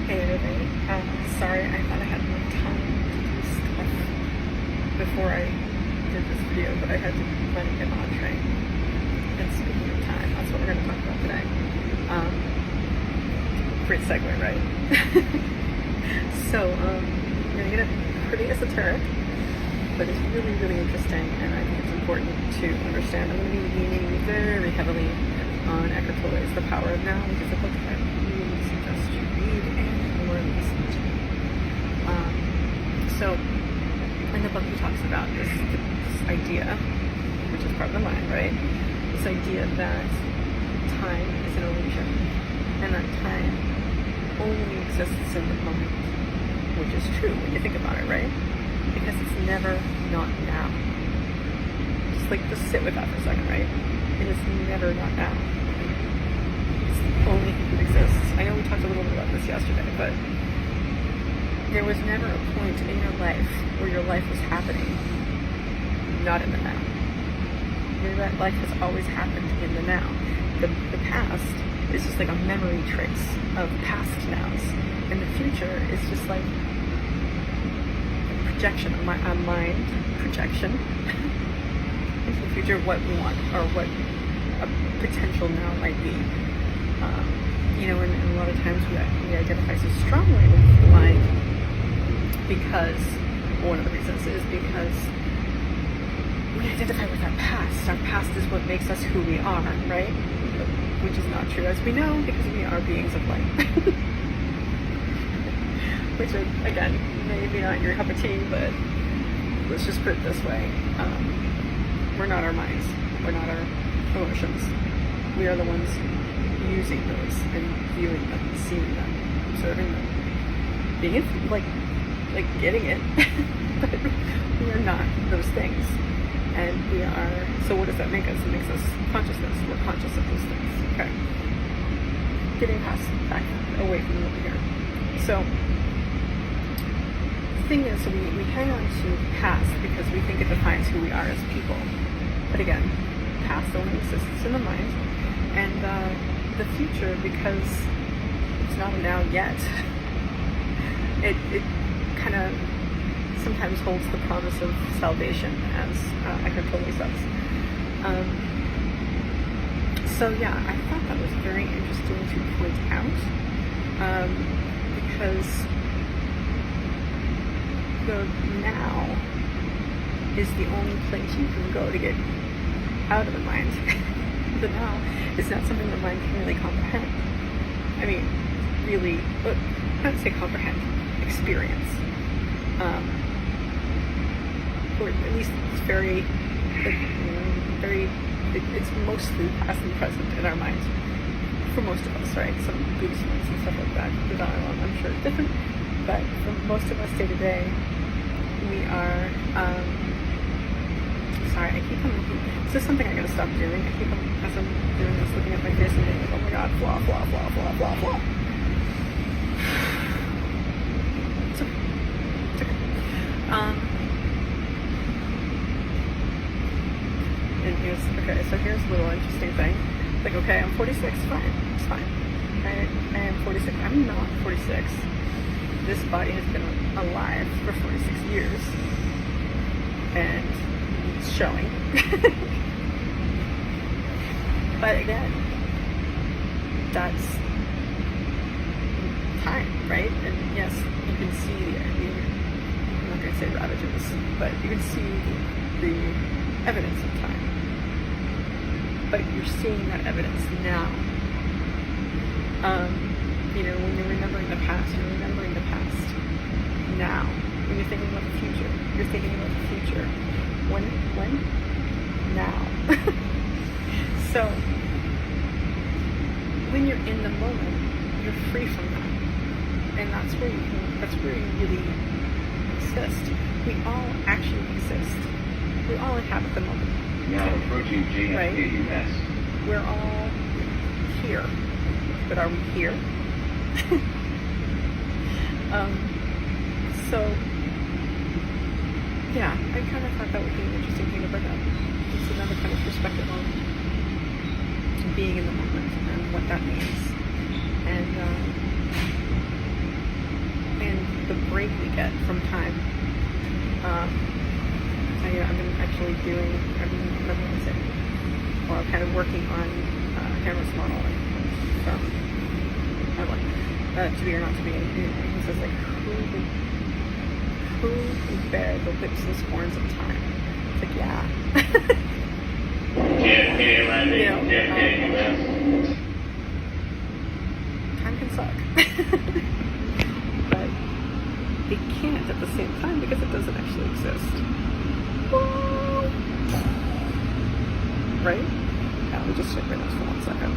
Hey everybody, sorry I thought I had more time to do stuff before I did this video, but I had to let it get on train. And speaking of time, that's what we're going to talk about today. Great segue, right? So, we're going to get it pretty esoteric, but it's really, really interesting, and I think it's important to understand. I'm going to be leaning very heavily on Eckhart Tolle's The Power of Now, which is a book that I really suggest you read and or listen to. So, in the book he talks about this idea, which is part of the mind, right? This idea that time is an illusion, and that time only exists in the moment, which is true when you think about it, right? Because it's never not now. Just sit with that for a second, right? It is never not now. It's the only thing that exists. I know we talked a little bit about this yesterday, but there was never a point in your life where your life was happening not in the now. Your life has always happened in the now. The past is just like a memory trace of past nows, and the future is just like a projection, a mind projection into the future of what we want or what a potential now might be. And a lot of times we identify so strongly with the mind because one of the reasons is because we identify with our past. Our past is what makes us who we are, right? Which is not true, as we know, because we are beings of light. Which is, again, maybe not your cup of tea, but let's just put it this way. We're not our minds. We're not our emotions. We are the ones using those and viewing them, seeing them, observing them, being it, like getting it. But we are not those things. And we are, so what does that make us? It makes us consciousness. We're conscious of those things. Okay. Getting back away from over here. So, the thing is, we hang on to the past because we think it defines who we are as people. But again, past only exists in the mind. And the future, because it's not a now yet, it kind of sometimes holds the promise of salvation, as Eckhart Tolle says. So yeah, I thought that was very interesting to point out, because the now is the only place you can go to get out of the mind. The now is not something the mind can really comprehend. I mean, really, I don't say comprehend, experience. Or at least it's it's mostly past and present in our minds for most of us, right? Some Buddhist monks and stuff like that, the Dalai Lama, I'm sure it's different, but for most of us day to day, we are, sorry, I keep on looking, is this something I gotta stop doing? I keep on, as I'm doing this, looking at my face and being like, oh my god, blah, blah, blah, blah, blah, blah. It's okay. It's okay. So here's a little interesting thing. Like, okay, I'm 46, fine, it's fine. I am 46. I'm not 46. This body has been alive for 46 years, and it's showing. But again, that's time, right? And yes, you can see, I'm not going to say ravages, but you can see the evidence of time. But you're seeing that evidence now. When you're remembering the past, you're remembering the past now. When you're thinking about the future, you're thinking about the future. When? Now. So, when you're in the moment, you're free from that. And that's where you really exist. We all actually exist. We all inhabit the moment. Now approaching JFK, right? We're all here, but are we here? So, yeah, I kind of thought that would be an interesting thing to bring up. It's another kind of perspective on being in the moment and what that means. And break we get from time. I've been actually memorizing, or kind of working on Hammer's model from To Be or Not to Be. He says like, who can bear the whips and scorns of time? It's like, yeah. Time can suck. But it can't at the same time because it doesn't actually exist. Right? Yeah, let me just check my notes for 1 second.